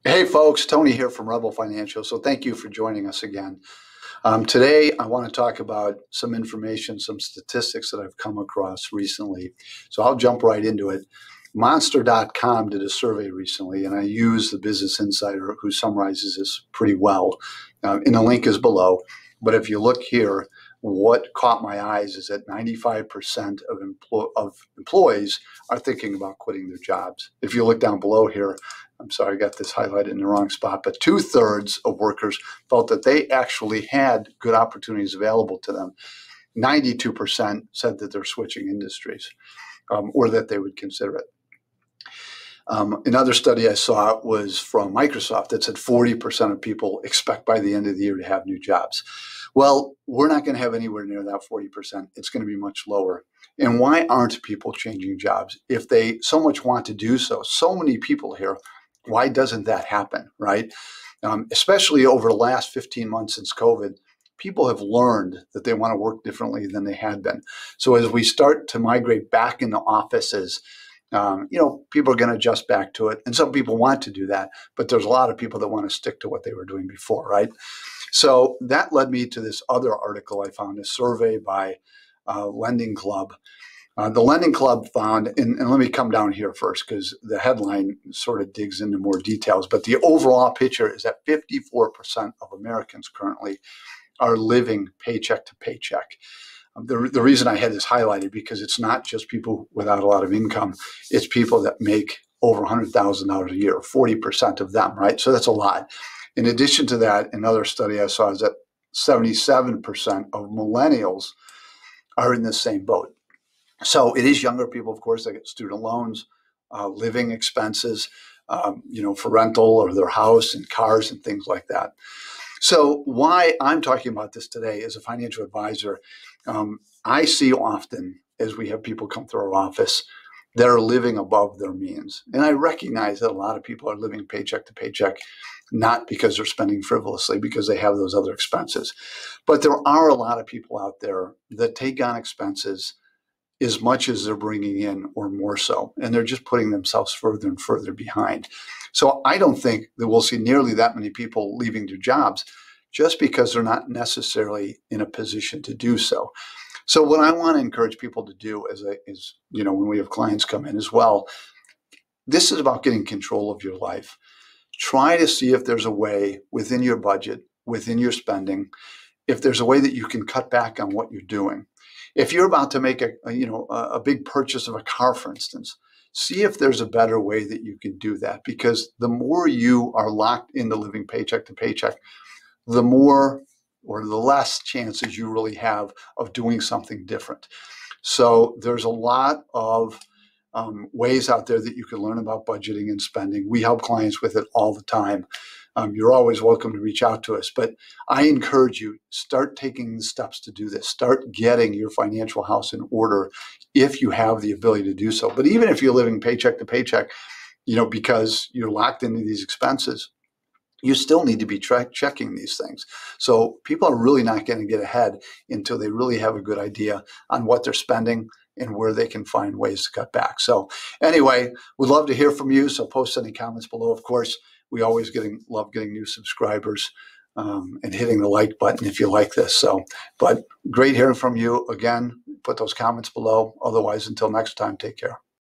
Hey folks, Tony here from Rebel Financial. So thank you for joining us again. Today I want to talk about some information, some statistics that I've come across recently. So I'll jump right into it. Monster.com did a survey recently, and I use the Business Insider who summarizes this pretty well. And the link is below. But if you look here, what caught my eyes is that 95% of employees are thinking about quitting their jobs. If you look down below here, I'm sorry, I got this highlighted in the wrong spot, but 2/3 of workers felt that they actually had good opportunities available to them. 92% said that they're switching industries or that they would consider it. Another study I saw was from Microsoft that said 40% of people expect by the end of the year to have new jobs. Well, we're not going to have anywhere near that 40%. It's going to be much lower. And why aren't people changing jobs? If they so much want to do so, so many people here, why doesn't that happen, right? Especially over the last 15 months since COVID, people have learned that they want to work differently than they had been. So as we start to migrate back into offices, people are going to adjust back to it. And some people want to do that, but there's a lot of people that want to stick to what they were doing before, right? So that led me to this other article I found, a survey by Lending Club. The Lending Club found, and let me come down here first because the headline sort of digs into more details, but the overall picture is that 54% of Americans currently are living paycheck to paycheck. The reason I had this highlighted because it's not just people without a lot of income, it's people that make over $100,000 a year, 40% of them, right? So that's a lot. In addition to that, another study I saw is that 77% of millennials are in the same boat. So it is younger people, of course, they get student loans, living expenses, for rental or their house and cars and things like that. So why I'm talking about this today as a financial advisor, I see often as we have people come through our office that are living above their means. And I recognize that a lot of people are living paycheck to paycheck, not because they're spending frivolously, because they have those other expenses. But there are a lot of people out there that take on expenses as much as they're bringing in or more so, and they're just putting themselves further and further behind. So I don't think that we'll see nearly that many people leaving their jobs just because they're not necessarily in a position to do so. So what I want to encourage people to do is when we have clients come in as well, this is about getting control of your life. Try to see if there's a way within your budget, within your spending, if there's a way that you can cut back on what you're doing. If you're about to make a big purchase of a car, for instance, see if there's a better way that you can do that. Because the more you are locked into living paycheck to paycheck, the more or the less chances you really have of doing something different. So there's a lot of ways out there that you can learn about budgeting and spending. We help clients with it all the time. You're always welcome to reach out to us. But I encourage you, start taking the steps to do this. Start getting your financial house in order if you have the ability to do so. But even if you're living paycheck to paycheck, because you're locked into these expenses, you still need to be checking these things. So people are really not going to get ahead until they really have a good idea on what they're spending and where they can find ways to cut back. So anyway, we'd love to hear from you. So post any comments below. Of course, we always love getting new subscribers and hitting the like button if you like this. But great hearing from you. Again, put those comments below. Otherwise, until next time, take care.